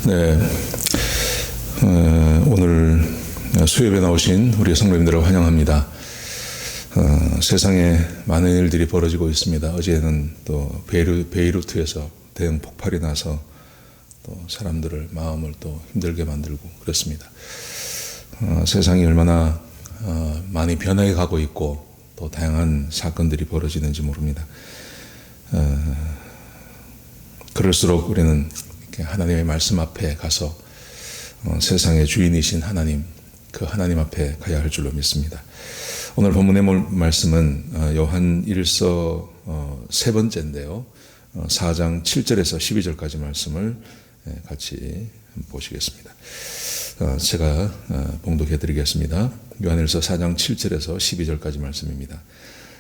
네, 오늘 수협에 나오신 우리 성도님들을 환영합니다. 세상에 많은 일들이 벌어지고 있습니다. 어제는 또 베이루트에서 대형 폭발이 나서 또 사람들을 마음을 또 힘들게 만들고 그렇습니다. 세상이 얼마나 많이 변해 가고 있고 또 다양한 사건들이 벌어지는지 모릅니다. 그럴수록 우리는 하나님의 말씀 앞에 가서 세상의 주인이신 하나님, 그 하나님 앞에 가야 할 줄로 믿습니다. 오늘 본문의 말씀은 요한 1서 세 번째인데요. 4장 7절에서 12절까지 말씀을 같이 보시겠습니다. 제가 봉독해 드리겠습니다. 요한 1서 4장 7절에서 12절까지 말씀입니다.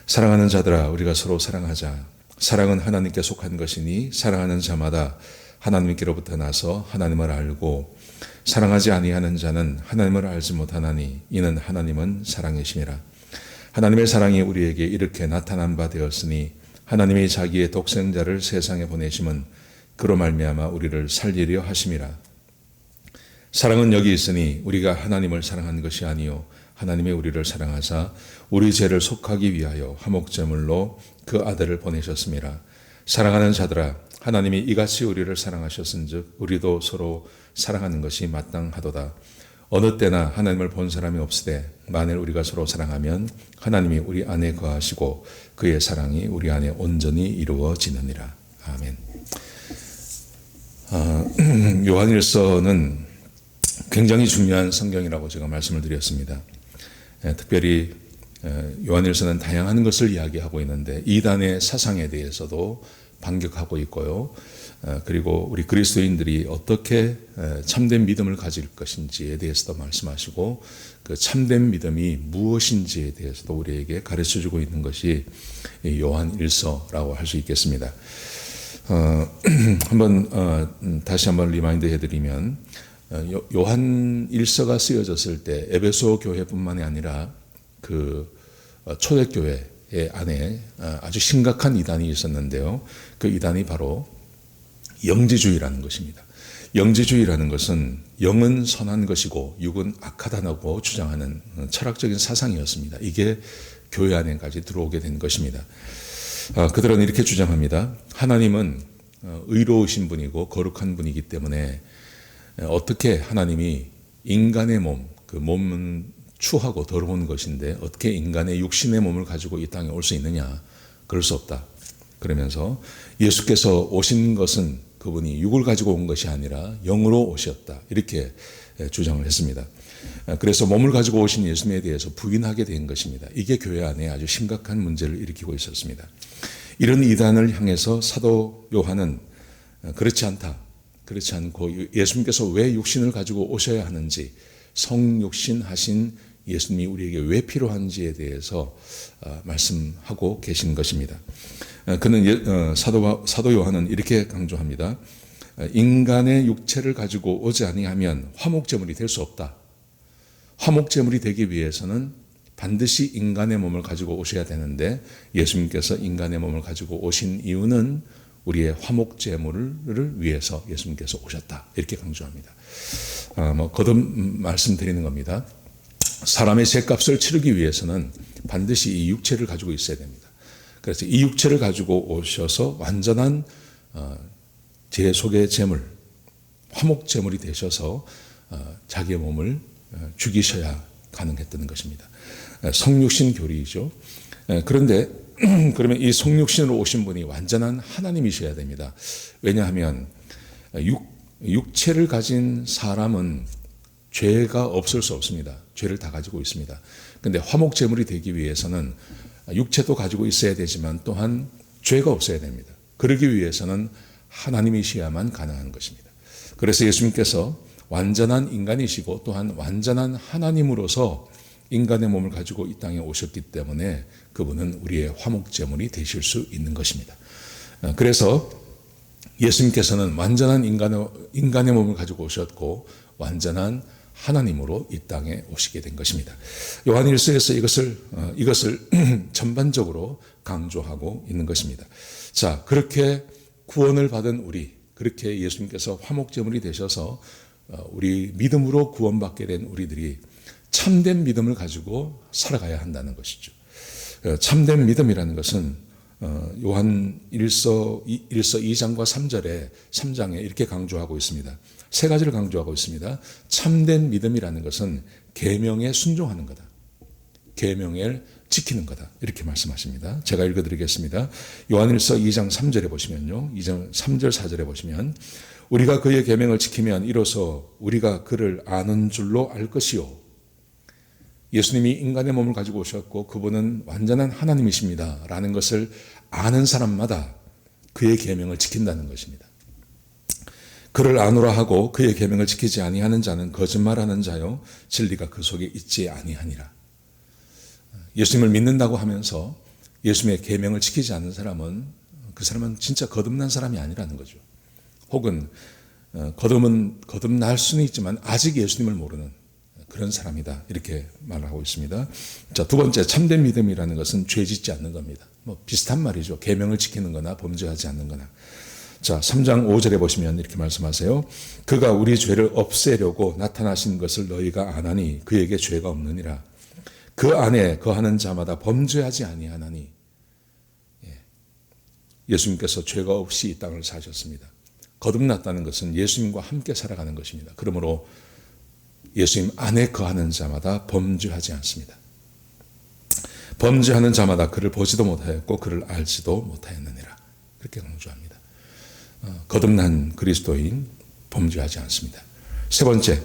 사랑하는 자들아, 우리가 서로 사랑하자. 사랑은 하나님께 속한 것이니 사랑하는 자마다 하나님께로부터 나서 하나님을 알고 사랑하지 아니하는 자는 하나님을 알지 못하나니 이는 하나님은 사랑이심이라. 하나님의 사랑이 우리에게 이렇게 나타난 바 되었으니 하나님이 자기의 독생자를 세상에 보내심은 그로 말미암아 우리를 살리려 하심이라. 사랑은 여기 있으니 우리가 하나님을 사랑한 것이 아니요 하나님이 우리를 사랑하사 우리 죄를 속하기 위하여 화목제물로 그 아들을 보내셨음이라. 사랑하는 자들아, 하나님이 이같이 우리를 사랑하셨은즉 우리도 서로 사랑하는 것이 마땅하도다. 어느 때나 하나님을 본 사람이 없으되 만일 우리가 서로 사랑하면 하나님이 우리 안에 거하시고 그의 사랑이 우리 안에 온전히 이루어지느니라. 아멘. 요한일서는 굉장히 중요한 성경이라고 제가 말씀을 드렸습니다. 특별히 요한일서는 다양한 것을 이야기하고 있는데 이단의 사상에 대해서도 반격하고 있고요. 그리고 우리 그리스도인들이 어떻게 참된 믿음을 가질 것인지에 대해서도 말씀하시고 그 참된 믿음이 무엇인지에 대해서도 우리에게 가르쳐주고 있는 것이 요한일서라고 할 수 있겠습니다. 다시 한번 리마인드 해드리면 요한일서가 쓰여졌을 때 에베소 교회뿐만이 아니라 그 초대교회 안에 아주 심각한 이단이 있었는데요. 그 이단이 바로 영지주의라는 것입니다. 영지주의라는 것은 영은 선한 것이고 육은 악하다고 주장하는 철학적인 사상이었습니다. 이게 교회 안에까지 들어오게 된 것입니다. 그들은 이렇게 주장합니다. 하나님은 의로우신 분이고 거룩한 분이기 때문에 어떻게 하나님이 인간의 몸, 그 몸은 추하고 더러운 것인데 어떻게 인간의 육신의 몸을 가지고 이 땅에 올 수 있느냐? 그럴 수 없다. 그러면서 예수께서 오신 것은 그분이 육을 가지고 온 것이 아니라 영으로 오셨다. 이렇게 주장을 했습니다. 그래서 몸을 가지고 오신 예수님에 대해서 부인하게 된 것입니다. 이게 교회 안에 아주 심각한 문제를 일으키고 있었습니다. 이런 이단을 향해서 사도 요한은 그렇지 않다. 그렇지 않고 예수님께서 왜 육신을 가지고 오셔야 하는지, 성육신 하신 예수님이 우리에게 왜 필요한지에 대해서 말씀하고 계신 것입니다. 그는 사도 요한은 이렇게 강조합니다. 인간의 육체를 가지고 오지 아니하면 화목제물이 될 수 없다. 화목제물이 되기 위해서는 반드시 인간의 몸을 가지고 오셔야 되는데 예수님께서 인간의 몸을 가지고 오신 이유는 우리의 화목제물을 위해서 예수님께서 오셨다. 이렇게 강조합니다. 거듭 말씀드리는 겁니다. 사람의 죄값을 치르기 위해서는 반드시 이 육체를 가지고 있어야 됩니다. 그래서 이 육체를 가지고 오셔서 완전한 죄 속의 제물, 화목제물이 되셔서 자기의 몸을 죽이셔야 가능했던 것입니다. 성육신 교리이죠. 그런데 그러면 이 성육신으로 오신 분이 완전한 하나님이셔야 됩니다. 왜냐하면 육체를 가진 사람은 죄가 없을 수 없습니다. 죄를 다 가지고 있습니다. 그런데 화목제물이 되기 위해서는 육체도 가지고 있어야 되지만 또한 죄가 없어야 됩니다. 그러기 위해서는 하나님이셔야만 가능한 것입니다. 그래서 예수님께서 완전한 인간이시고 또한 완전한 하나님으로서 인간의 몸을 가지고 이 땅에 오셨기 때문에 그분은 우리의 화목제물이 되실 수 있는 것입니다. 그래서 예수님께서는 완전한 인간의 몸을 가지고 오셨고 완전한 하나님으로 이 땅에 오시게 된 것입니다. 요한일서에서 이것을 전반적으로 강조하고 있는 것입니다. 자, 그렇게 구원을 받은 우리, 그렇게 예수님께서 화목제물이 되셔서 우리 믿음으로 구원받게 된 우리들이 참된 믿음을 가지고 살아가야 한다는 것이죠. 참된 믿음이라는 것은 요한 1서 2장과 3장에 이렇게 강조하고 있습니다. 세 가지를 강조하고 있습니다. 참된 믿음이라는 것은 계명에 순종하는 거다. 계명을 지키는 거다. 이렇게 말씀하십니다. 제가 읽어드리겠습니다. 요한 1서 2장 3절에 보시면요. 2장 3절 4절에 보시면 우리가 그의 계명을 지키면 이로써 우리가 그를 아는 줄로 알 것이요. 예수님이 인간의 몸을 가지고 오셨고 그분은 완전한 하나님이십니다. 라는 것을 아는 사람마다 그의 계명을 지킨다는 것입니다. 그를 아노라 하고 그의 계명을 지키지 아니하는 자는 거짓말하는 자요 진리가 그 속에 있지 아니하니라. 예수님을 믿는다고 하면서 예수님의 계명을 지키지 않는 사람은 그 사람은 진짜 거듭난 사람이 아니라는 거죠. 혹은 거듭날 수는 있지만 아직 예수님을 모르는 그런 사람이다. 이렇게 말하고 있습니다. 자, 두 번째, 참된 믿음이라는 것은 죄 짓지 않는 겁니다. 비슷한 말이죠. 계명을 지키는 거나 범죄하지 않는 거나. 자, 3장 5절에 보시면 이렇게 말씀하세요. 그가 우리 죄를 없애려고 나타나신 것을 너희가 아나니 그에게 죄가 없느니라. 그 안에 거하는 자마다 범죄하지 아니하나니. 예수님께서 죄가 없이 이 땅을 사셨습니다. 거듭났다는 것은 예수님과 함께 살아가는 것입니다. 그러므로 예수님 안에 거하는 자마다 범죄하지 않습니다. 범죄하는 자마다 그를 보지도 못하였고 그를 알지도 못하였느니라. 그렇게 강조합니다. 거듭난 그리스도인 범죄하지 않습니다. 세 번째,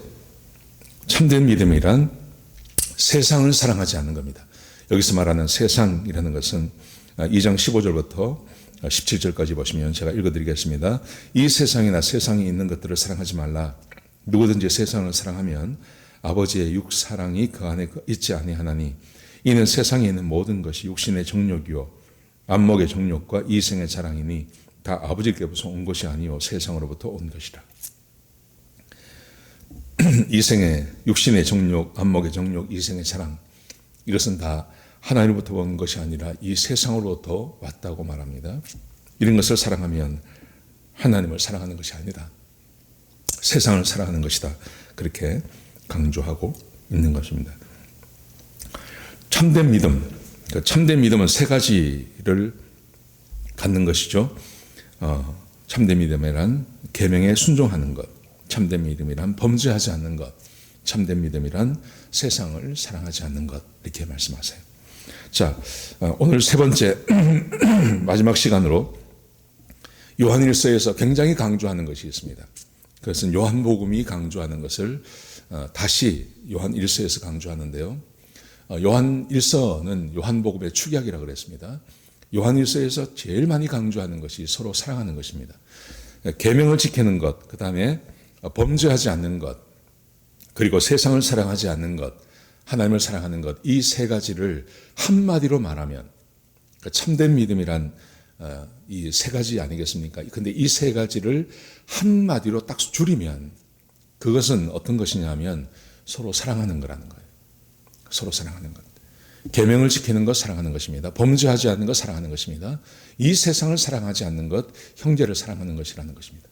참된 믿음이란 세상을 사랑하지 않는 겁니다. 여기서 말하는 세상이라는 것은 2장 15절부터 17절까지 보시면 제가 읽어드리겠습니다. 이 세상이나 세상에 있는 것들을 사랑하지 말라. 누구든지 세상을 사랑하면 아버지의 육사랑이 그 안에 있지 아니하나니 이는 세상에 있는 모든 것이 육신의 정욕이요 안목의 정욕과 이생의 자랑이니 다 아버지께로부터 온 것이 아니요 세상으로부터 온 것이라. 이생의 육신의 정욕, 안목의 정욕, 이생의 자랑 이것은 다 하나님으로부터 온 것이 아니라 이 세상으로부터 왔다고 말합니다. 이런 것을 사랑하면 하나님을 사랑하는 것이 아니다. 세상을 사랑하는 것이다. 그렇게 강조하고 있는 것입니다. 참된 믿음, 참된 믿음은 세 가지를 갖는 것이죠. 참된 믿음이란 계명에 순종하는 것, 참된 믿음이란 범죄하지 않는 것, 참된 믿음이란 세상을 사랑하지 않는 것 이렇게 말씀하세요. 자, 오늘 세 번째 마지막 시간으로 요한일서에서 굉장히 강조하는 것이 있습니다. 그것은 요한복음이 강조하는 것을 다시 요한일서에서 강조하는데요. 요한일서는 요한복음의 축약이라고 그랬습니다. 요한일서에서 제일 많이 강조하는 것이 서로 사랑하는 것입니다. 계명을 지키는 것, 그 다음에 범죄하지 않는 것, 그리고 세상을 사랑하지 않는 것, 하나님을 사랑하는 것, 이 세 가지를 한마디로 말하면 참된 믿음이란 이 세 가지 아니겠습니까? 근데 이 세 가지를 한마디로 딱 줄이면 그것은 어떤 것이냐면 서로 사랑하는 거라는 거예요. 서로 사랑하는 것. 계명을 지키는 것 사랑하는 것입니다. 범죄하지 않는 것 사랑하는 것입니다. 이 세상을 사랑하지 않는 것, 형제를 사랑하는 것이라는 것입니다.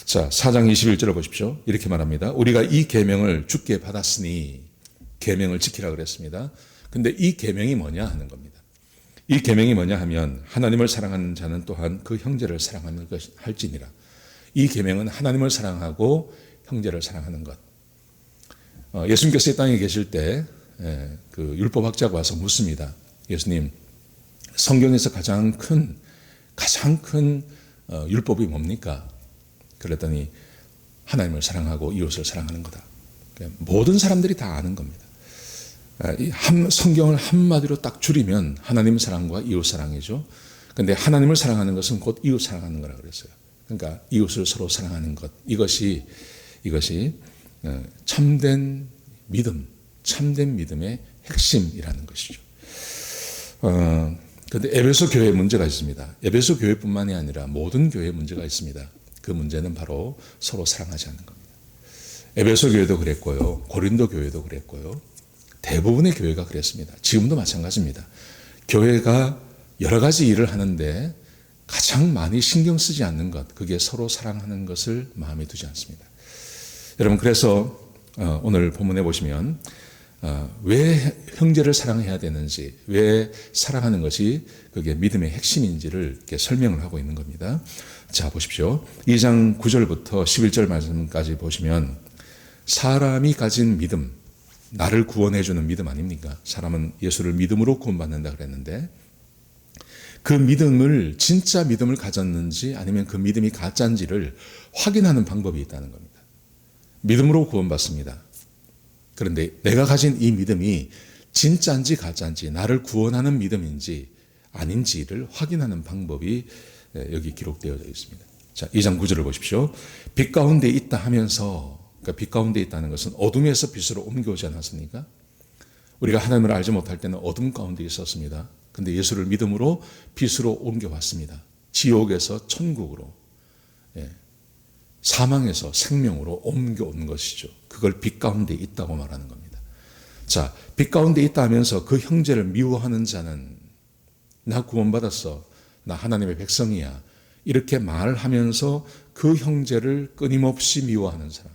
자, 4장 21절을 보십시오. 이렇게 말합니다. 우리가 이 계명을 주께 받았으니 계명을 지키라 그랬습니다. 근데 이 계명이 뭐냐 하는 겁니다. 이 계명이 뭐냐 하면 하나님을 사랑하는 자는 또한 그 형제를 사랑하는 것 할지니라. 이 계명은 하나님을 사랑하고 형제를 사랑하는 것. 예수님께서 이 땅에 계실 때 그 율법학자가 와서 묻습니다. 예수님, 성경에서 가장 큰 율법이 뭡니까? 그랬더니 하나님을 사랑하고 이웃을 사랑하는 거다. 모든 사람들이 다 아는 겁니다. 성경을 한마디로 딱 줄이면 하나님 사랑과 이웃 사랑이죠. 그런데 하나님을 사랑하는 것은 곧 이웃 사랑하는 거라 그랬어요. 그러니까 이웃을 서로 사랑하는 것, 이것이 참된 믿음, 참된 믿음의 핵심이라는 것이죠. 그런데 에베소 교회에 문제가 있습니다. 에베소 교회뿐만이 아니라 모든 교회에 문제가 있습니다. 그 문제는 바로 서로 사랑하지 않는 겁니다. 에베소 교회도 그랬고요, 고린도 교회도 그랬고요, 대부분의 교회가 그랬습니다. 지금도 마찬가지입니다. 교회가 여러 가지 일을 하는데 가장 많이 신경 쓰지 않는 것, 그게 서로 사랑하는 것을 마음에 두지 않습니다. 여러분, 그래서 오늘 본문에 보시면 왜 형제를 사랑해야 되는지, 왜 사랑하는 것이 그게 믿음의 핵심인지를 이렇게 설명을 하고 있는 겁니다. 자, 보십시오. 2장 9절부터 11절 말씀까지 보시면 사람이 가진 믿음, 나를 구원해 주는 믿음 아닙니까? 사람은 예수를 믿음으로 구원받는다 그랬는데 그 믿음을 진짜 믿음을 가졌는지 아니면 그 믿음이 가짜인지를 확인하는 방법이 있다는 겁니다. 믿음으로 구원받습니다. 그런데 내가 가진 이 믿음이 진짜인지 가짜인지, 나를 구원하는 믿음인지 아닌지를 확인하는 방법이 여기 기록되어 있습니다. 자, 2장 9절을 보십시오. 빛 가운데 있다 하면서, 그러니까 빛 가운데 있다는 것은 어둠에서 빛으로 옮겨오지 않았습니까? 우리가 하나님을 알지 못할 때는 어둠 가운데 있었습니다. 근데 예수를 믿음으로 빛으로 옮겨왔습니다. 지옥에서 천국으로, 사망에서 생명으로 옮겨온 것이죠. 그걸 빛 가운데 있다고 말하는 겁니다. 자, 빛 가운데 있다 하면서 그 형제를 미워하는 자는 나 구원받았어, 나 하나님의 백성이야, 이렇게 말하면서 그 형제를 끊임없이 미워하는 사람,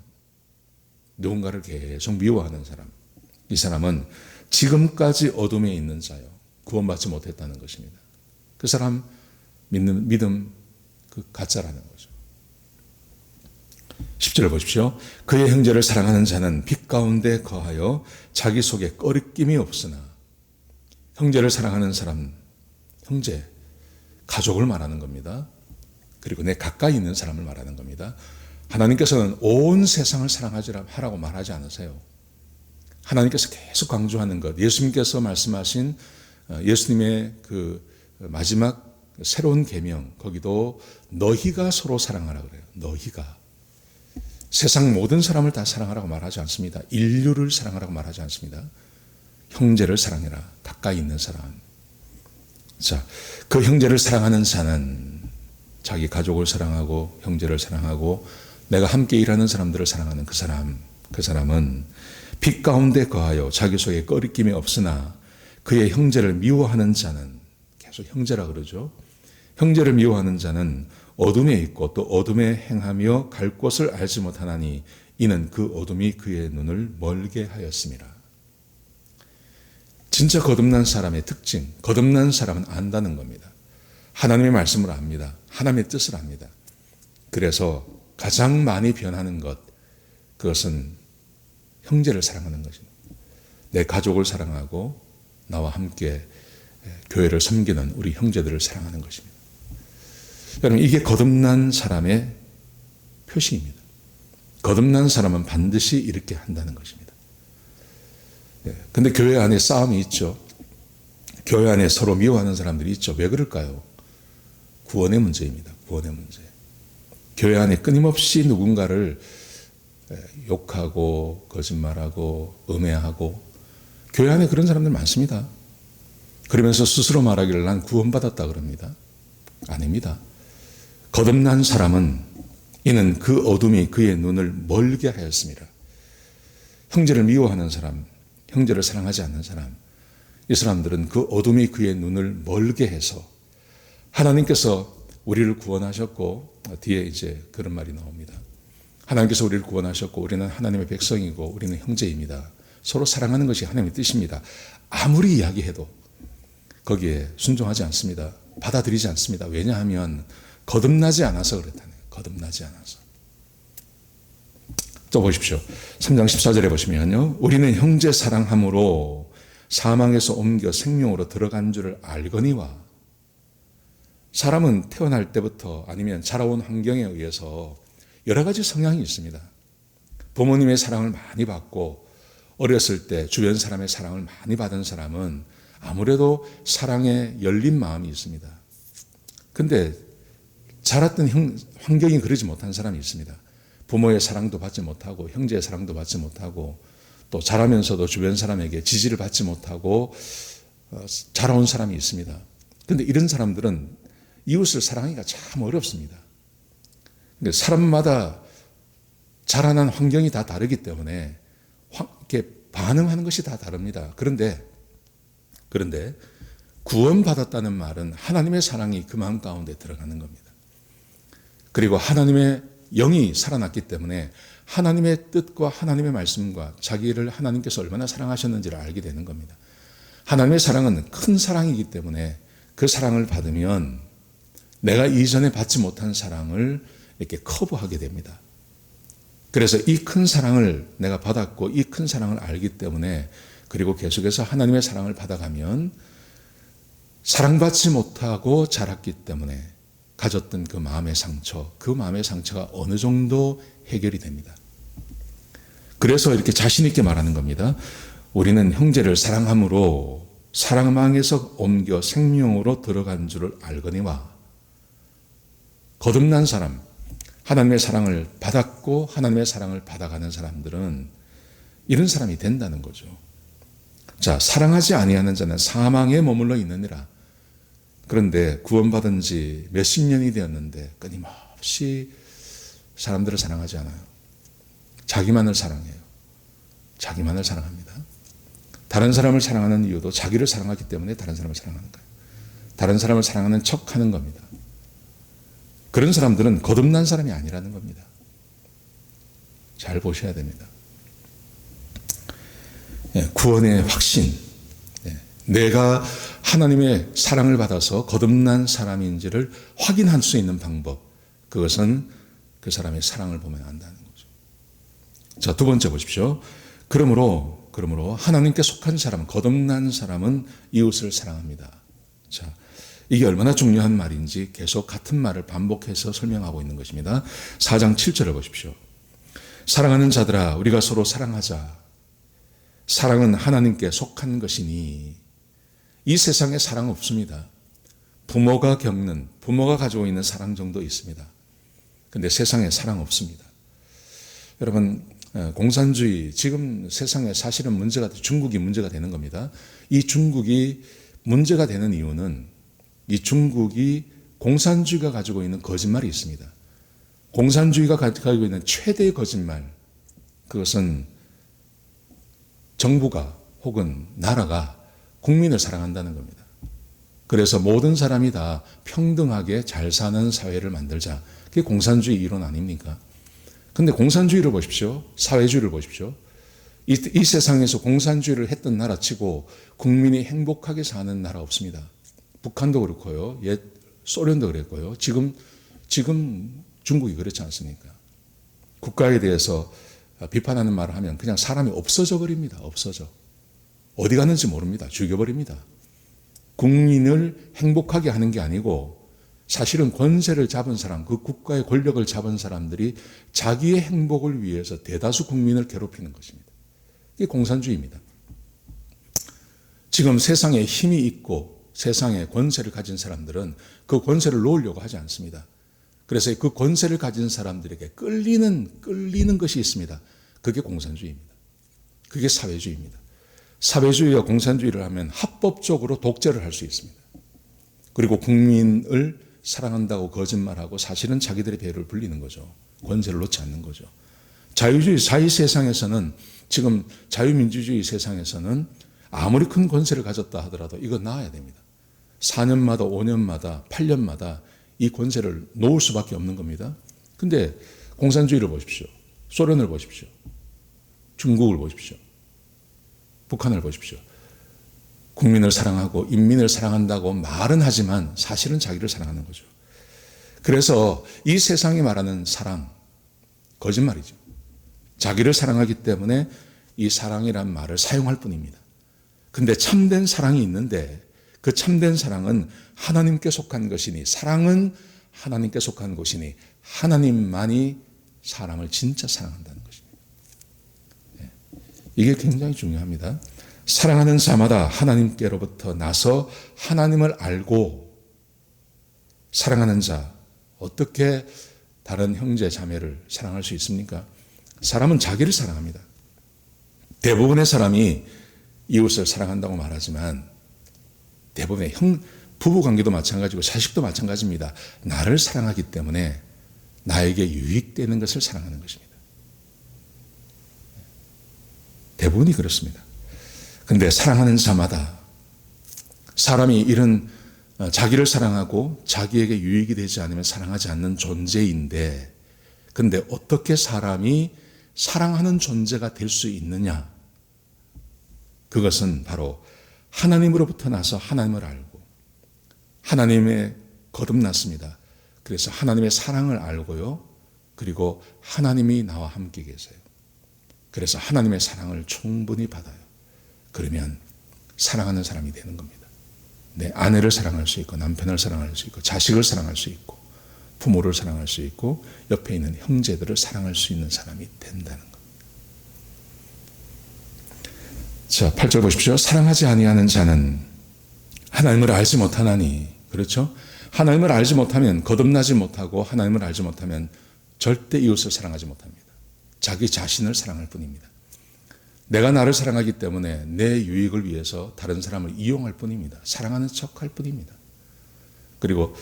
누군가를 계속 미워하는 사람, 이 사람은 지금까지 어둠에 있는 자요, 구원받지 못했다는 것입니다. 그 사람 믿음 그 가짜라는 거죠. 10절을 보십시오. 그의 형제를 사랑하는 자는 빛 가운데 거하여 자기 속에 꺼리낌이 없으나, 형제를 사랑하는 사람, 형제, 가족을 말하는 겁니다. 그리고 내 가까이 있는 사람을 말하는 겁니다. 하나님께서는 온 세상을 사랑하라고 말하지 않으세요. 하나님께서 계속 강조하는 것, 예수님께서 말씀하신 예수님의 그 마지막 새로운 계명, 거기도 너희가 서로 사랑하라 그래요. 너희가. 세상 모든 사람을 다 사랑하라고 말하지 않습니다. 인류를 사랑하라고 말하지 않습니다. 형제를 사랑해라. 가까이 있는 사람. 자, 그 형제를 사랑하는 자는 자기 가족을 사랑하고 형제를 사랑하고 내가 함께 일하는 사람들을 사랑하는 그 사람은 빛 가운데 거하여 자기 속에 꺼리낌이 없으나 그의 형제를 미워하는 자는, 계속 형제라 그러죠. 형제를 미워하는 자는 어둠에 있고 또 어둠에 행하며 갈 곳을 알지 못하나니 이는 그 어둠이 그의 눈을 멀게 하였습니다. 진짜 거듭난 사람의 특징, 거듭난 사람은 안다는 겁니다. 하나님의 말씀을 압니다. 하나님의 뜻을 압니다. 그래서 가장 많이 변하는 것, 그것은 형제를 사랑하는 것입니다. 내 가족을 사랑하고 나와 함께 교회를 섬기는 우리 형제들을 사랑하는 것입니다. 여러분, 이게 거듭난 사람의 표시입니다. 거듭난 사람은 반드시 이렇게 한다는 것입니다. 근데 교회 안에 싸움이 있죠. 교회 안에 서로 미워하는 사람들이 있죠. 왜 그럴까요? 구원의 문제입니다. 구원의 문제. 교회 안에 끊임없이 누군가를 욕하고 거짓말하고 음해하고, 교회 안에 그런 사람들 많습니다. 그러면서 스스로 말하기를 난 구원받았다 그럽니다. 아닙니다. 거듭난 사람은 이는 그 어둠이 그의 눈을 멀게 하였습니다. 형제를 미워하는 사람, 형제를 사랑하지 않는 사람, 이 사람들은 그 어둠이 그의 눈을 멀게 해서, 하나님께서 우리를 구원하셨고, 뒤에 이제 그런 말이 나옵니다. 하나님께서 우리를 구원하셨고 우리는 하나님의 백성이고 우리는 형제입니다. 서로 사랑하는 것이 하나님의 뜻입니다. 아무리 이야기해도 거기에 순종하지 않습니다. 받아들이지 않습니다. 왜냐하면 거듭나지 않아서 그렇다네요. 거듭나지 않아서. 또 보십시오. 3장 14절에 보시면요, 우리는 형제 사랑함으로 사망에서 옮겨 생명으로 들어간 줄을 알거니와. 사람은 태어날 때부터 아니면 자라온 환경에 의해서 여러 가지 성향이 있습니다. 부모님의 사랑을 많이 받고 어렸을 때 주변 사람의 사랑을 많이 받은 사람은 아무래도 사랑에 열린 마음이 있습니다. 근데 자랐던 환경이 그러지 못한 사람이 있습니다. 부모의 사랑도 받지 못하고 형제의 사랑도 받지 못하고 또 자라면서도 주변 사람에게 지지를 받지 못하고 자라온 사람이 있습니다. 근데 이런 사람들은 이웃을 사랑하기가 참 어렵습니다. 사람마다 자라난 환경이 다 다르기 때문에 이렇게 반응하는 것이 다 다릅니다. 그런데 구원받았다는 말은 하나님의 사랑이 그 마음 가운데 들어가는 겁니다. 그리고 하나님의 영이 살아났기 때문에 하나님의 뜻과 하나님의 말씀과 자기를 하나님께서 얼마나 사랑하셨는지를 알게 되는 겁니다. 하나님의 사랑은 큰 사랑이기 때문에 그 사랑을 받으면 내가 이전에 받지 못한 사랑을 이렇게 커버하게 됩니다. 그래서 이 큰 사랑을 내가 받았고 이 큰 사랑을 알기 때문에 그리고 계속해서 하나님의 사랑을 받아가면 사랑받지 못하고 자랐기 때문에 가졌던 그 마음의 상처가 어느 정도 해결이 됩니다. 그래서 이렇게 자신 있게 말하는 겁니다. 우리는 형제를 사랑함으로 사랑망에서 옮겨 생명으로 들어간 줄을 알거니와. 거듭난 사람, 하나님의 사랑을 받았고 하나님의 사랑을 받아가는 사람들은 이런 사람이 된다는 거죠. 자, 사랑하지 아니하는 자는 사망에 머물러 있느니라. 그런데 구원받은 지 몇십 년이 되었는데 끊임없이 사람들을 사랑하지 않아요. 자기만을 사랑해요. 자기만을 사랑합니다. 다른 사람을 사랑하는 이유도 자기를 사랑하기 때문에 다른 사람을 사랑하는 거예요. 다른 사람을 사랑하는 척하는 겁니다. 그런 사람들은 거듭난 사람이 아니라는 겁니다. 잘 보셔야 됩니다. 구원의 확신, 내가 하나님의 사랑을 받아서 거듭난 사람인지를 확인할 수 있는 방법, 그것은 그 사람의 사랑을 보면 안다는 거죠. 자, 두 번째 보십시오. 그러므로 하나님께 속한 사람, 거듭난 사람은 이웃을 사랑합니다. 자, 이게 얼마나 중요한 말인지 계속 같은 말을 반복해서 설명하고 있는 것입니다. 4장 7절을 보십시오. 사랑하는 자들아, 우리가 서로 사랑하자. 사랑은 하나님께 속한 것이니. 이 세상에 사랑 없습니다. 부모가 가지고 있는 사랑 정도 있습니다. 근데 세상에 사랑 없습니다. 여러분, 공산주의, 지금 세상에 사실은 중국이 문제가 되는 겁니다. 이 중국이 문제가 되는 이유는 이 중국이 공산주의가 가지고 있는 거짓말이 있습니다. 공산주의가 가지고 있는 최대의 거짓말, 그것은 정부가 혹은 나라가 국민을 사랑한다는 겁니다. 그래서 모든 사람이 다 평등하게 잘 사는 사회를 만들자. 그게 공산주의 이론 아닙니까? 근데 공산주의를 보십시오. 사회주의를 보십시오. 이 세상에서 공산주의를 했던 나라 치고 국민이 행복하게 사는 나라 없습니다. 북한도 그렇고요. 옛 소련도 그랬고요. 지금 중국이 그렇지 않습니까? 국가에 대해서 비판하는 말을 하면 그냥 사람이 없어져 버립니다. 없어져. 어디 갔는지 모릅니다. 죽여버립니다. 국민을 행복하게 하는 게 아니고 사실은 권세를 잡은 사람, 그 국가의 권력을 잡은 사람들이 자기의 행복을 위해서 대다수 국민을 괴롭히는 것입니다. 이게 공산주의입니다. 지금 세상에 힘이 있고 세상에 권세를 가진 사람들은 그 권세를 놓으려고 하지 않습니다. 그래서 그 권세를 가진 사람들에게 끌리는 것이 있습니다. 그게 공산주의입니다. 그게 사회주의입니다. 사회주의와 공산주의를 하면 합법적으로 독재를 할 수 있습니다. 그리고 국민을 사랑한다고 거짓말하고 사실은 자기들의 배를 불리는 거죠. 권세를 놓지 않는 거죠. 자유 세상에서는, 지금 자유민주주의 세상에서는 아무리 큰 권세를 가졌다 하더라도 이거 놔야 됩니다. 4년마다 5년마다 8년마다 이 권세를 놓을 수밖에 없는 겁니다. 근데 공산주의를 보십시오. 소련을 보십시오. 중국을 보십시오. 북한을 보십시오. 국민을 사랑하고 인민을 사랑한다고 말은 하지만 사실은 자기를 사랑하는 거죠. 그래서 이 세상이 말하는 사랑, 거짓말이죠. 자기를 사랑하기 때문에 이 사랑이란 말을 사용할 뿐입니다. 근데 참된 사랑이 있는데 그 참된 사랑은 하나님께 속한 것이니, 사랑은 하나님께 속한 것이니 하나님만이 사람을 진짜 사랑한다는 것입니다. 이게 굉장히 중요합니다. 사랑하는 자마다 하나님께로부터 나서 하나님을 알고, 사랑하는 자, 어떻게 다른 형제 자매를 사랑할 수 있습니까? 사람은 자기를 사랑합니다. 대부분의 사람이 이웃을 사랑한다고 말하지만 대부분의 부부관계도 마찬가지고 자식도 마찬가지입니다. 나를 사랑하기 때문에 나에게 유익되는 것을 사랑하는 것입니다. 대부분이 그렇습니다. 그런데 사랑하는 자마다 사람이 이런 자기를 사랑하고 자기에게 유익이 되지 않으면 사랑하지 않는 존재인데, 근데 어떻게 사람이 사랑하는 존재가 될 수 있느냐? 그것은 바로 하나님으로부터 나서 하나님을 알고 하나님의 거듭났습니다. 그래서 하나님의 사랑을 알고요. 그리고 하나님이 나와 함께 계세요. 그래서 하나님의 사랑을 충분히 받아요. 그러면 사랑하는 사람이 되는 겁니다. 내 아내를 사랑할 수 있고, 남편을 사랑할 수 있고, 자식을 사랑할 수 있고, 부모를 사랑할 수 있고, 옆에 있는 형제들을 사랑할 수 있는 사람이 된다는 겁니다. 자, 8절 보십시오. 사랑하지 아니하는 자는 하나님을 알지 못하나니. 그렇죠? 하나님을 알지 못하면, 거듭나지 못하고 하나님을 알지 못하면 절대 이웃을 사랑하지 못합니다. 자기 자신을 사랑할 뿐입니다. 내가 나를 사랑하기 때문에 내 유익을 위해서 다른 사람을 이용할 뿐입니다. 사랑하는 척할 뿐입니다. 그리고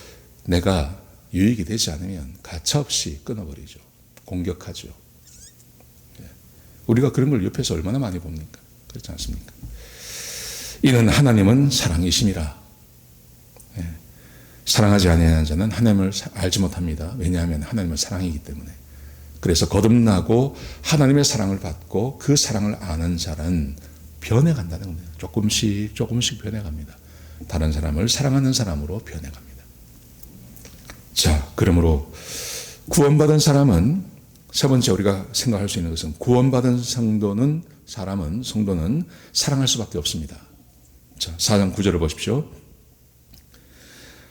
내가 유익이 되지 않으면 가차없이 끊어버리죠. 공격하죠. 우리가 그런 걸 옆에서 얼마나 많이 봅니까? 그렇지 않습니까? 이는 하나님은 사랑이심이라. 사랑하지 아니하는 자는 하나님을 알지 못합니다. 왜냐하면 하나님은 사랑이기 때문에. 그래서 거듭나고 하나님의 사랑을 받고 그 사랑을 아는 자는 변해간다는 겁니다. 조금씩 변해갑니다. 다른 사람을 사랑하는 사람으로 변해갑니다. 자, 그러므로 구원받은 사람은, 세 번째 우리가 생각할 수 있는 것은, 구원받은 성도는 사랑할 수밖에 없습니다. 자, 4장 9절을 보십시오.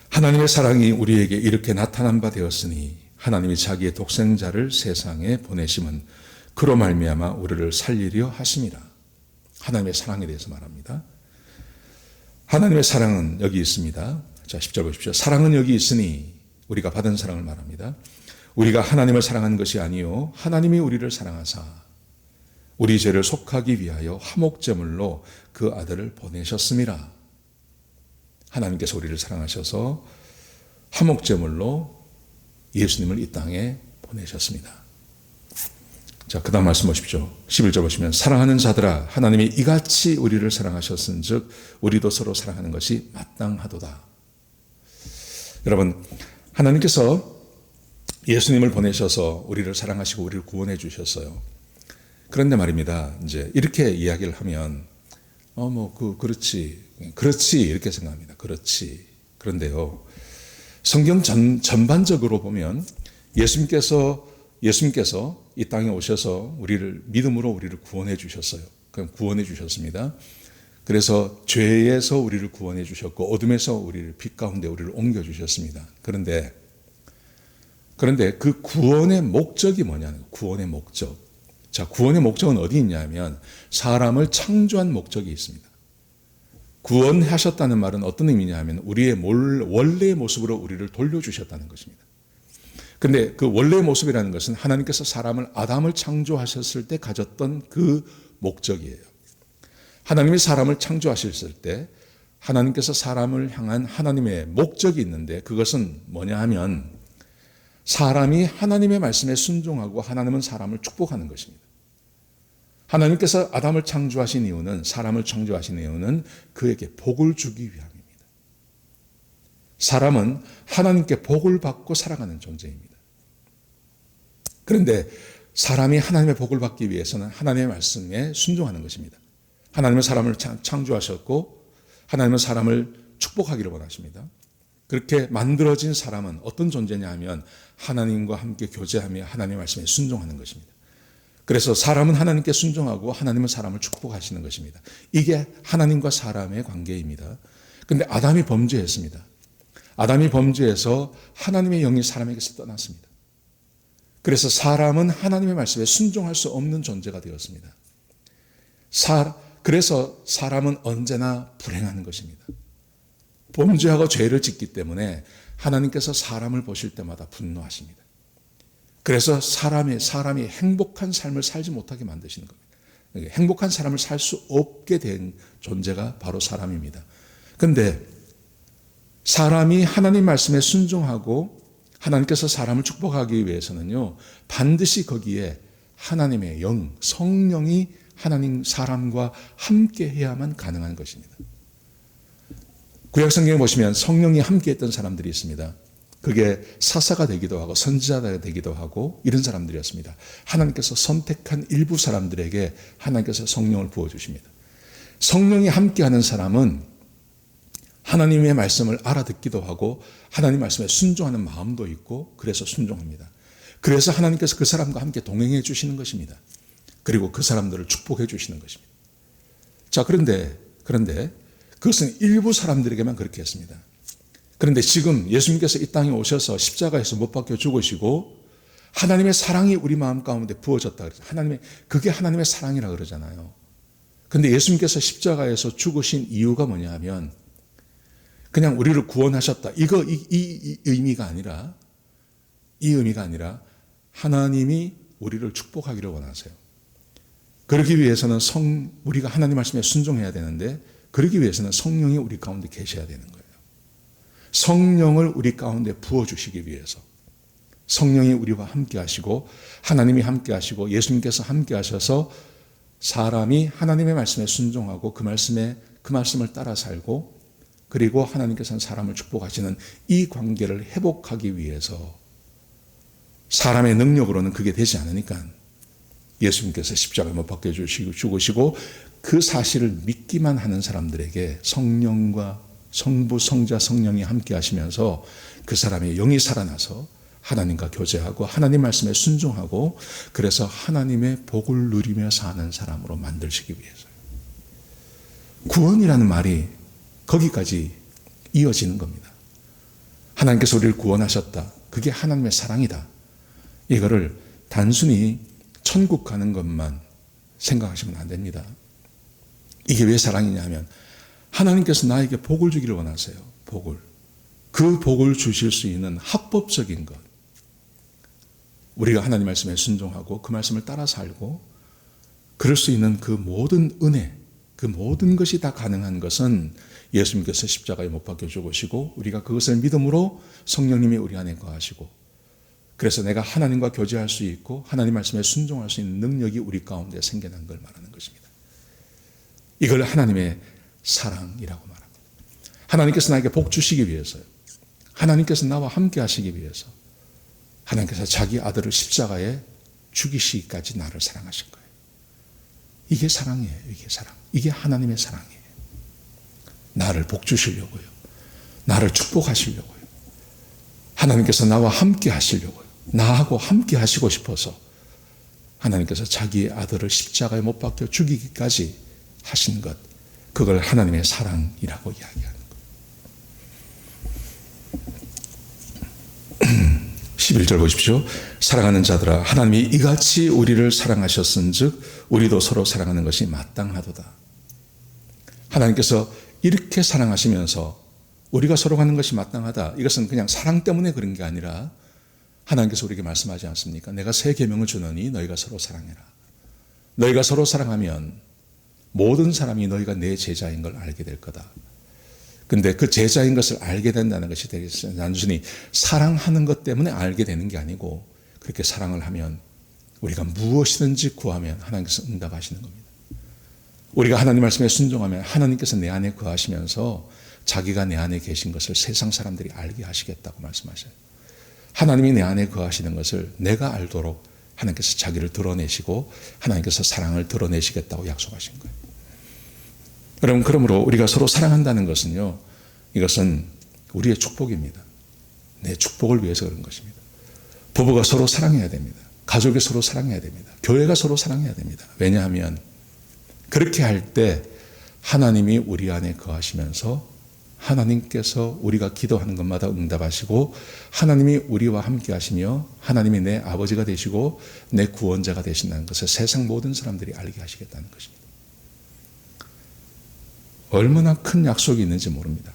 하나님의 사랑이 우리에게 이렇게 나타난 바 되었으니 하나님이 자기의 독생자를 세상에 보내심은 그로 말미암아 우리를 살리려 하심이라. 하나님의 사랑에 대해서 말합니다. 하나님의 사랑은 여기 있습니다. 자, 10절 보십시오. 사랑은 여기 있으니, 우리가 받은 사랑을 말합니다. 우리가 하나님을 사랑한 것이 아니요 하나님이 우리를 사랑하사 우리 죄를 속하기 위하여 화목제물로 그 아들을 보내셨음이라. 하나님께서 우리를 사랑하셔서 화목제물로 예수님을 이 땅에 보내셨습니다. 자, 그 다음 말씀 보십시오. 11절 보시면, 사랑하는 자들아 하나님이 이같이 우리를 사랑하셨은 즉 우리도 서로 사랑하는 것이 마땅하도다. 여러분, 하나님께서 예수님을 보내셔서 우리를 사랑하시고 우리를 구원해 주셨어요. 그런데 말입니다. 이제 이렇게 이야기를 하면 그렇지 이렇게 생각합니다. 그렇지. 그런데요, 성경 전반적으로 보면 예수님께서 이 땅에 오셔서 믿음으로 우리를 구원해 주셨어요. 그럼 구원해 주셨습니다. 그래서 죄에서 우리를 구원해 주셨고 어둠에서 빛 가운데 우리를 옮겨 주셨습니다. 그런데 그 구원의 목적이 뭐냐는 거예요. 구원의 목적. 자, 구원의 목적은 어디 있냐면 사람을 창조한 목적이 있습니다. 구원하셨다는 말은 어떤 의미냐 하면 우리의 원래의 모습으로 우리를 돌려주셨다는 것입니다. 근데 그 원래의 모습이라는 것은 하나님께서 아담을 창조하셨을 때 가졌던 그 목적이에요. 하나님이 사람을 창조하셨을 때 하나님께서 사람을 향한 하나님의 목적이 있는데, 그것은 뭐냐 하면 사람이 하나님의 말씀에 순종하고 하나님은 사람을 축복하는 것입니다. 하나님께서 아담을 창조하신 이유는, 사람을 창조하신 이유는 그에게 복을 주기 위함입니다. 사람은 하나님께 복을 받고 살아가는 존재입니다. 그런데 사람이 하나님의 복을 받기 위해서는 하나님의 말씀에 순종하는 것입니다. 하나님은 사람을 창조하셨고 하나님은 사람을 축복하기를 원하십니다. 그렇게 만들어진 사람은 어떤 존재냐 하면 하나님과 함께 교제하며 하나님의 말씀에 순종하는 것입니다. 그래서 사람은 하나님께 순종하고 하나님은 사람을 축복하시는 것입니다. 이게 하나님과 사람의 관계입니다. 그런데 아담이 범죄했습니다. 아담이 범죄해서 하나님의 영이 사람에게서 떠났습니다. 그래서 사람은 하나님의 말씀에 순종할 수 없는 존재가 되었습니다. 그래서 사람은 언제나 불행하는 것입니다. 범죄하고 죄를 짓기 때문에 하나님께서 사람을 보실 때마다 분노하십니다. 그래서 사람이 행복한 삶을 살지 못하게 만드시는 겁니다. 행복한 삶을 살 수 없게 된 존재가 바로 사람입니다. 그런데 사람이 하나님 말씀에 순종하고 하나님께서 사람을 축복하기 위해서는요, 반드시 거기에 하나님의 영, 성령이 사람과 함께 해야만 가능한 것입니다. 구약성경에 보시면 성령이 함께했던 사람들이 있습니다. 그게 사사가 되기도 하고 선지자가 되기도 하고 이런 사람들이었습니다. 하나님께서 선택한 일부 사람들에게 하나님께서 성령을 부어주십니다. 성령이 함께하는 사람은 하나님의 말씀을 알아듣기도 하고 하나님 말씀에 순종하는 마음도 있고 그래서 순종합니다. 그래서 하나님께서 그 사람과 함께 동행해 주시는 것입니다. 그리고 그 사람들을 축복해 주시는 것입니다. 자, 그런데 그것은 일부 사람들에게만 그렇게 했습니다. 그런데 지금 예수님께서 이 땅에 오셔서 십자가에서 못 박혀 죽으시고 하나님의 사랑이 우리 마음 가운데 부어졌다 그러죠. 그게 하나님의 사랑이라 그러잖아요. 그런데 예수님께서 십자가에서 죽으신 이유가 뭐냐 하면 그냥 우리를 구원하셨다. 이 의미가 아니라 하나님이 우리를 축복하기를 원하세요. 그러기 위해서는 우리가 하나님 말씀에 순종해야 되는데 그러기 위해서는 성령이 우리 가운데 계셔야 되는 거예요. 성령을 우리 가운데 부어주시기 위해서 성령이 우리와 함께 하시고 하나님이 함께 하시고 예수님께서 함께 하셔서 사람이 하나님의 말씀에 순종하고 그 말씀을 따라 살고 그리고 하나님께서는 사람을 축복하시는 이 관계를 회복하기 위해서 사람의 능력으로는 그게 되지 않으니까 예수님께서 십자가에 못 박혀 죽으시고 그 사실을 믿기만 하는 사람들에게 성령과 성부, 성자, 성령이 함께 하시면서 그 사람의 영이 살아나서 하나님과 교제하고 하나님 말씀에 순종하고 그래서 하나님의 복을 누리며 사는 사람으로 만들시기 위해서요. 구원이라는 말이 거기까지 이어지는 겁니다. 하나님께서 우리를 구원하셨다. 그게 하나님의 사랑이다. 이거를 단순히 천국 가는 것만 생각하시면 안 됩니다. 이게 왜 사랑이냐 하면 하나님께서 나에게 복을 주기를 원하세요. 복을. 그 복을 주실 수 있는 합법적인 것. 우리가 하나님 말씀에 순종하고 그 말씀을 따라 살고 그럴 수 있는 그 모든 은혜, 그 모든 것이 다 가능한 것은 예수님께서 십자가에 못 박혀 죽으시고 우리가 그것을 믿음으로 성령님이 우리 안에 거하시고 그래서 내가 하나님과 교제할 수 있고 하나님 말씀에 순종할 수 있는 능력이 우리 가운데 생겨난 걸 말하는 것입니다. 이걸 하나님의 사랑이라고 말합니다. 하나님께서 나에게 복 주시기 위해서요. 하나님께서 나와 함께 하시기 위해서 하나님께서 자기 아들을 십자가에 죽이시기까지 나를 사랑하신 거예요. 이게 사랑이에요. 이게 사랑. 이게 하나님의 사랑이에요. 나를 복 주시려고요. 나를 축복하시려고요. 하나님께서 나와 함께 하시려고요. 나하고 함께 하시고 싶어서 하나님께서 자기의 아들을 십자가에 못 박혀 죽이기까지 하신 것, 그걸 하나님의 사랑이라고 이야기하는 거예요. 11절 보십시오. 사랑하는 자들아 하나님이 이같이 우리를 사랑하셨은즉 우리도 서로 사랑하는 것이 마땅하도다. 하나님께서 이렇게 사랑하시면서 우리가 서로 하는 것이 마땅하다. 이것은 그냥 사랑 때문에 그런 게 아니라 하나님께서 우리에게 말씀하지 않습니까? 내가 새 계명을 주노니 너희가 서로 사랑해라. 너희가 서로 사랑하면 모든 사람이 너희가 내 제자인 걸 알게 될 거다. 근데 그 제자인 것을 알게 된다는 것이 단순히 사랑하는 것 때문에 알게 되는 게 아니고 그렇게 사랑을 하면 우리가 무엇이든지 구하면 하나님께서 응답하시는 겁니다. 우리가 하나님 말씀에 순종하면 하나님께서 내 안에 거하시면서 자기가 내 안에 계신 것을 세상 사람들이 알게 하시겠다고 말씀하셔요. 하나님이 내 안에 거하시는 것을 내가 알도록 하나님께서 자기를 드러내시고 하나님께서 사랑을 드러내시겠다고 약속하신 거예요. 여러분, 그러므로 우리가 서로 사랑한다는 것은요, 이것은 우리의 축복입니다. 내 축복을 위해서 그런 것입니다. 부부가 서로 사랑해야 됩니다. 가족이 서로 사랑해야 됩니다. 교회가 서로 사랑해야 됩니다. 왜냐하면 그렇게 할 때 하나님이 우리 안에 거하시면서 하나님께서 우리가 기도하는 것마다 응답하시고 하나님이 우리와 함께 하시며 하나님이 내 아버지가 되시고 내 구원자가 되신다는 것을 세상 모든 사람들이 알게 하시겠다는 것입니다. 얼마나 큰 약속이 있는지 모릅니다.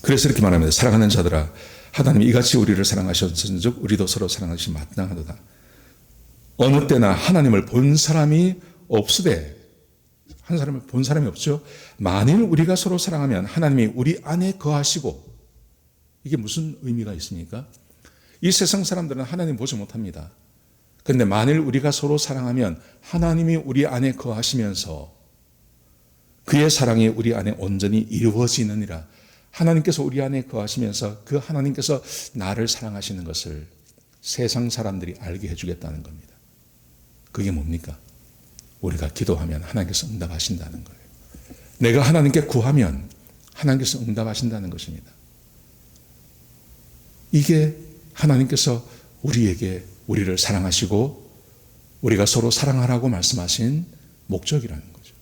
그래서 이렇게 말합니다. 사랑하는 자들아 하나님이 이같이 우리를 사랑하셨은즉 우리도 서로 사랑하시 마땅하도다. 어느 때나 하나님을 본 사람이 없으되 한 사람을 본 사람이 없죠. 만일 우리가 서로 사랑하면 하나님이 우리 안에 거하시고 이게 무슨 의미가 있습니까? 이 세상 사람들은 하나님 보지 못합니다. 그런데 만일 우리가 서로 사랑하면 하나님이 우리 안에 거하시면서 그의 사랑이 우리 안에 온전히 이루어지느니라. 하나님께서 우리 안에 거하시면서 그 하나님께서 나를 사랑하시는 것을 세상 사람들이 알게 해주겠다는 겁니다. 그게 뭡니까? 우리가 기도하면 하나님께서 응답하신다는 거예요. 내가 하나님께 구하면 하나님께서 응답하신다는 것입니다. 이게 하나님께서 우리에게 우리를 사랑하시고 우리가 서로 사랑하라고 말씀하신 목적이라는 거죠.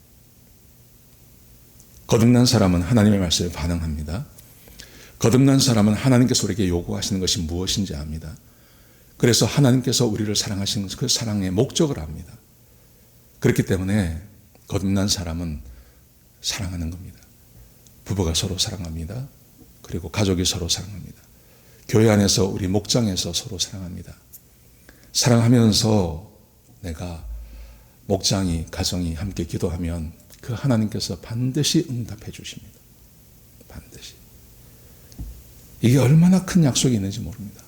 거듭난 사람은 하나님의 말씀에 반응합니다. 거듭난 사람은 하나님께서 우리에게 요구하시는 것이 무엇인지 압니다. 그래서 하나님께서 우리를 사랑하시는 그 사랑의 목적을 압니다. 그렇기 때문에 거듭난 사람은 사랑하는 겁니다. 부부가 서로 사랑합니다. 그리고 가족이 서로 사랑합니다. 교회 안에서 우리 목장에서 서로 사랑합니다. 사랑하면서 내가 목장이 가정이 함께 기도하면 그 하나님께서 반드시 응답해 주십니다. 반드시. 이게 얼마나 큰 약속이 있는지 모릅니다.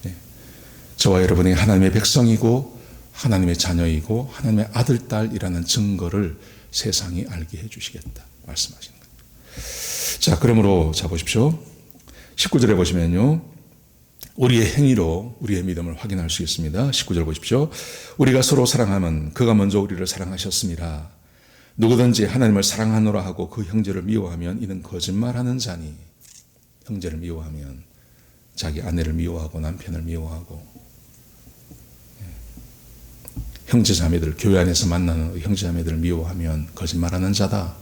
네. 저와 여러분이 하나님의 백성이고 하나님의 자녀이고 하나님의 아들, 딸이라는 증거를 세상이 알게 해 주시겠다 말씀하시는 거예요. 자, 그러므로 자 보십시오. 19절에 보시면요. 우리의 행위로 우리의 믿음을 확인할 수 있습니다. 19절 보십시오. 우리가 서로 사랑하면 그가 먼저 우리를 사랑하셨습니다. 누구든지 하나님을 사랑하노라 하고 그 형제를 미워하면 이는 거짓말하는 자니. 형제를 미워하면 자기 아내를 미워하고 남편을 미워하고 형제자매들, 교회 안에서 만나는 형제자매들을 미워하면 거짓말하는 자다.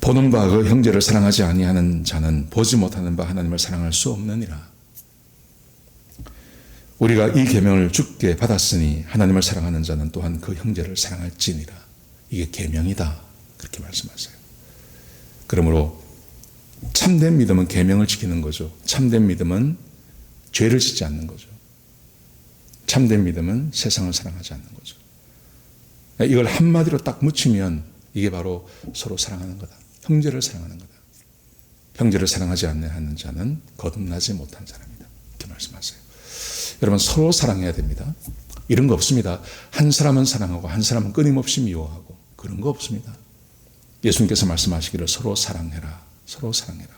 보는 바 그 형제를 사랑하지 아니하는 자는 보지 못하는 바 하나님을 사랑할 수 없느니라. 우리가 이 계명을 주께 받았으니 하나님을 사랑하는 자는 또한 그 형제를 사랑할지니라. 이게 계명이다. 그렇게 말씀하세요. 그러므로 참된 믿음은 계명을 지키는 거죠. 참된 믿음은 죄를 짓지 않는 거죠. 참된 믿음은 세상을 사랑하지 않는 거죠. 이걸 한마디로 딱 묻히면 이게 바로 서로 사랑하는 거다. 형제를 사랑하는 거다. 형제를 사랑하지 않는 자는 거듭나지 못한 사람이다. 이렇게 말씀하세요. 여러분 서로 사랑해야 됩니다. 이런 거 없습니다. 한 사람은 사랑하고 한 사람은 끊임없이 미워하고 그런 거 없습니다. 예수님께서 말씀하시기를 서로 사랑해라. 서로 사랑해라.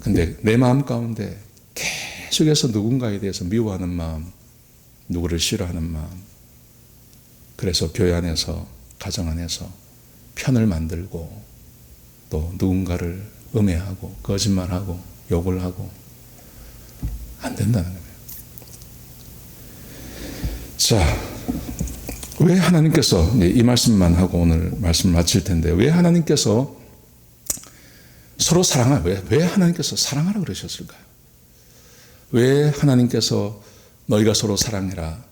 근데 내 마음 가운데 계속해서 누군가에 대해서 미워하는 마음, 누구를 싫어하는 마음, 그래서 교회 안에서 가정 안에서 편을 만들고 또 누군가를 음해하고 거짓말하고 욕을 하고 안 된다는 거예요. 자, 왜 하나님께서 이 말씀만 하고 오늘 말씀을 마칠 텐데 왜 하나님께서 서로 왜 하나님께서 사랑하라 그러셨을까요? 왜 하나님께서 너희가 서로 사랑해라.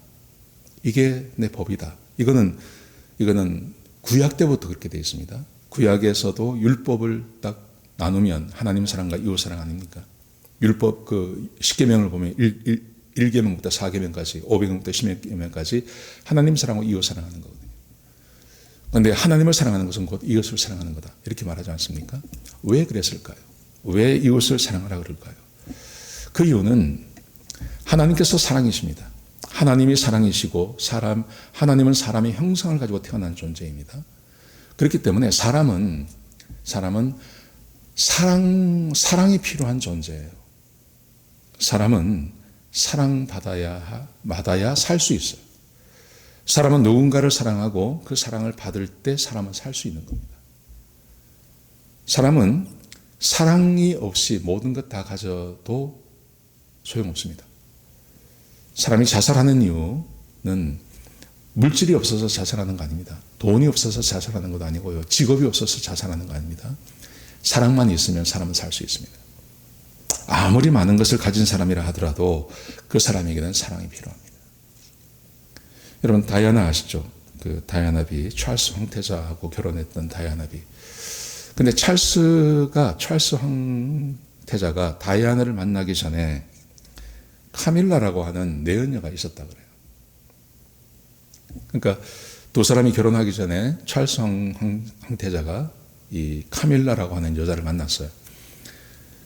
이게 내 법이다. 이거는 구약 때부터 그렇게 되어 있습니다. 구약에서도 율법을 딱 나누면 하나님 사랑과 이웃 사랑 아닙니까? 율법 그 10계명을 보면 1계명부터 4계명까지 5계명부터 10계명까지 하나님 사랑과 이웃 사랑하는 거거든요. 그런데 하나님을 사랑하는 것은 곧 이웃을 사랑하는 거다. 이렇게 말하지 않습니까? 왜 그랬을까요? 왜 이웃을 사랑하라 그럴까요? 그 이유는 하나님께서 사랑이십니다. 하나님이 사랑이시고 하나님은 사람의 형상을 가지고 태어난 존재입니다. 그렇기 때문에 사람은 사랑이 필요한 존재예요. 사람은 사랑받아야 살 수 있어요. 사람은 누군가를 사랑하고 그 사랑을 받을 때 사람은 살 수 있는 겁니다. 사람은 사랑이 없이 모든 것 다 가져도 소용없습니다. 사람이 자살하는 이유는 물질이 없어서 자살하는 거 아닙니다. 돈이 없어서 자살하는 것도 아니고요. 직업이 없어서 자살하는 거 아닙니다. 사랑만 있으면 사람은 살 수 있습니다. 아무리 많은 것을 가진 사람이라 하더라도 그 사람에게는 사랑이 필요합니다. 여러분 다이아나 아시죠? 그 다이아나비 찰스 황태자하고 결혼했던 다이아나비. 근데 찰스 황태자가 다이아나를 만나기 전에 카밀라라고 하는 내연녀가 있었다 그래요. 그러니까 두 사람이 결혼하기 전에 찰스 황태자가 이 카밀라라고 하는 여자를 만났어요.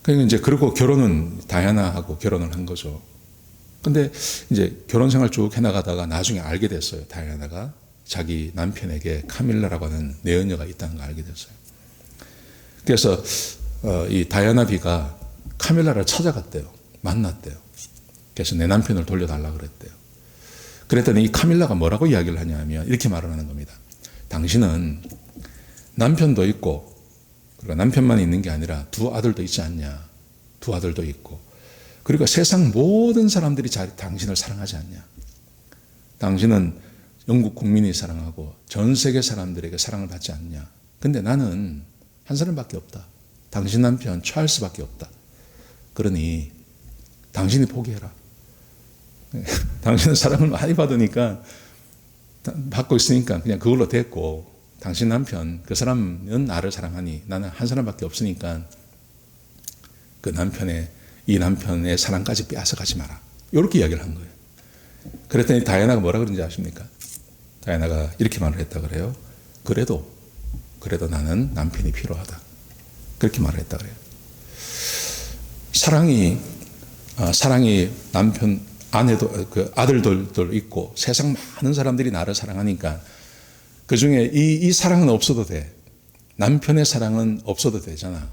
그러니까 이제 그러고 다이아나하고 결혼을 한 거죠. 근데 이제 결혼 생활 쭉 해나가다가 나중에 알게 됐어요. 다이아나가 자기 남편에게 카밀라라고 하는 내연녀가 있다는 걸 알게 됐어요. 그래서 이 다이아나 비가 카밀라를 찾아갔대요. 만났대요. 그래서 내 남편을 돌려달라고 그랬대요. 그랬더니 이 카밀라가 뭐라고 이야기를 하냐면 이렇게 말을 하는 겁니다. 당신은 남편도 있고, 그리고 남편만 있는 게 아니라 두 아들도 있지 않냐. 두 아들도 있고, 그리고 세상 모든 사람들이 당신을 사랑하지 않냐. 당신은 영국 국민이 사랑하고 전 세계 사람들에게 사랑을 받지 않냐. 근데 나는 한 사람밖에 없다. 당신 남편 찰스밖에 없다. 그러니 당신이 포기해라. 당신은 사랑을 많이 받으니까, 받고 있으니까 그냥 그걸로 됐고, 당신 남편, 그 사람은 나를 사랑하니 나는 한 사람밖에 없으니까 이 남편의 사랑까지 빼앗아가지 마라. 이렇게 이야기를 한 거예요. 그랬더니 다이아나가 뭐라 그런지 아십니까? 다이아나가 이렇게 말을 했다 그래요. 그래도 나는 남편이 필요하다. 그렇게 말을 했다 그래요. 사랑이 남편, 아내도, 아들들도 있고 세상 많은 사람들이 나를 사랑하니까 그 중에 이 사랑은 없어도 돼. 남편의 사랑은 없어도 되잖아.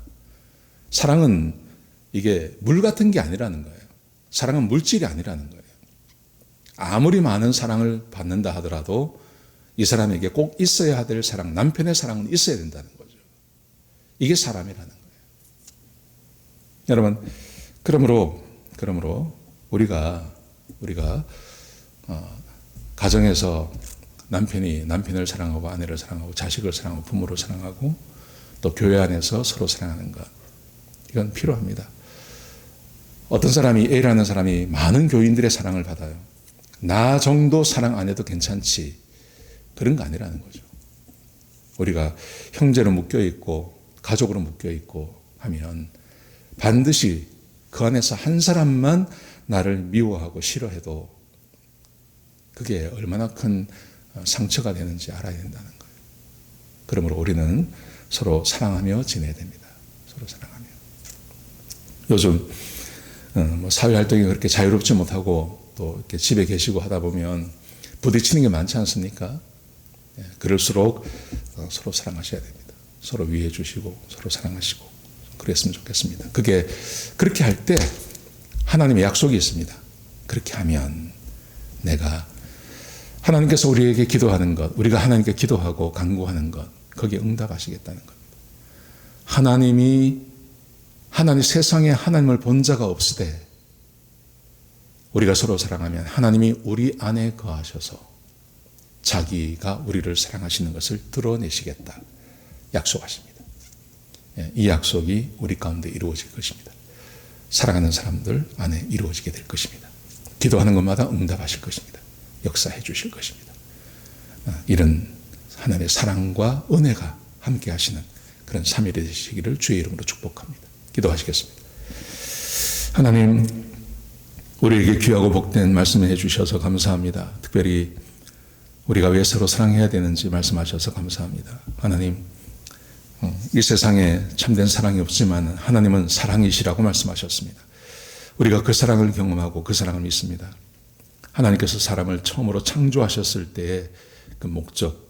사랑은 이게 물 같은 게 아니라는 거예요. 사랑은 물질이 아니라는 거예요. 아무리 많은 사랑을 받는다 하더라도 이 사람에게 꼭 있어야 될 사랑, 남편의 사랑은 있어야 된다는 거죠. 이게 사람이라는 거예요. 여러분, 그러므로 우리가 가정에서 남편이 남편을 사랑하고 아내를 사랑하고 자식을 사랑하고 부모를 사랑하고 또 교회 안에서 서로 사랑하는 것, 이건 필요합니다. 어떤 사람이, A라는 사람이 많은 교인들의 사랑을 받아요. 나 정도 사랑 안 해도 괜찮지, 그런 거 아니라는 거죠. 우리가 형제로 묶여있고 가족으로 묶여있고 하면 반드시 그 안에서 한 사람만 나를 미워하고 싫어해도 그게 얼마나 큰 상처가 되는지 알아야 된다는 거예요. 그러므로 우리는 서로 사랑하며 지내야 됩니다. 서로 사랑하며. 요즘 사회활동이 그렇게 자유롭지 못하고 또 이렇게 집에 계시고 하다 보면 부딪히는 게 많지 않습니까? 그럴수록 서로 사랑하셔야 됩니다. 서로 위해 주시고 서로 사랑하시고 그랬으면 좋겠습니다. 그렇게 할 때 하나님의 약속이 있습니다. 그렇게 하면 하나님께서 우리에게 기도하는 것, 우리가 하나님께 기도하고 간구하는 것, 거기에 응답하시겠다는 겁니다. 세상에 하나님을 본 자가 없으되 우리가 서로 사랑하면 하나님이 우리 안에 거하셔서 자기가 우리를 사랑하시는 것을 드러내시겠다 약속하십니다. 이 약속이 우리 가운데 이루어질 것입니다. 사랑하는 사람들 안에 이루어지게 될 것입니다. 기도하는 것마다 응답하실 것입니다. 역사해 주실 것입니다. 이런 하나님의 사랑과 은혜가 함께 하시는 그런 3일이 되시기를 주의 이름으로 축복합니다. 기도하시겠습니다. 하나님, 우리에게 귀하고 복된 말씀을 해주셔서 감사합니다. 특별히 우리가 왜 서로 사랑해야 되는지 말씀하셔서 감사합니다. 하나님, 이 세상에 참된 사랑이 없지만 하나님은 사랑이시라고 말씀하셨습니다. 우리가 그 사랑을 경험하고 그 사랑을 믿습니다. 하나님께서 사람을 처음으로 창조하셨을 때의 그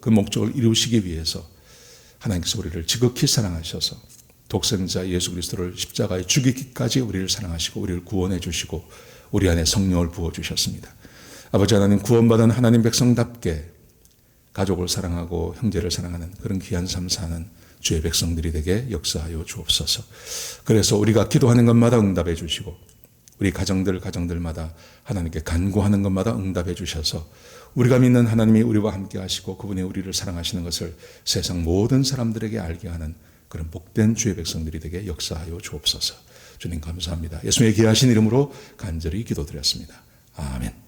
목적을 이루시기 위해서 하나님께서 우리를 지극히 사랑하셔서 독생자 예수 그리스도를 십자가에 죽이기까지 우리를 사랑하시고 우리를 구원해 주시고 우리 안에 성령을 부어주셨습니다. 아버지 하나님, 구원받은 하나님 백성답게 가족을 사랑하고 형제를 사랑하는 그런 귀한 삶 사는 주의 백성들이 되게 역사하여 주옵소서. 그래서 우리가 기도하는 것마다 응답해 주시고 우리 가정들마다 하나님께 간구하는 것마다 응답해 주셔서 우리가 믿는 하나님이 우리와 함께 하시고 그분이 우리를 사랑하시는 것을 세상 모든 사람들에게 알게 하는 그런 복된 주의 백성들이 되게 역사하여 주옵소서. 주님 감사합니다. 예수님의 귀하신 이름으로 간절히 기도드렸습니다. 아멘.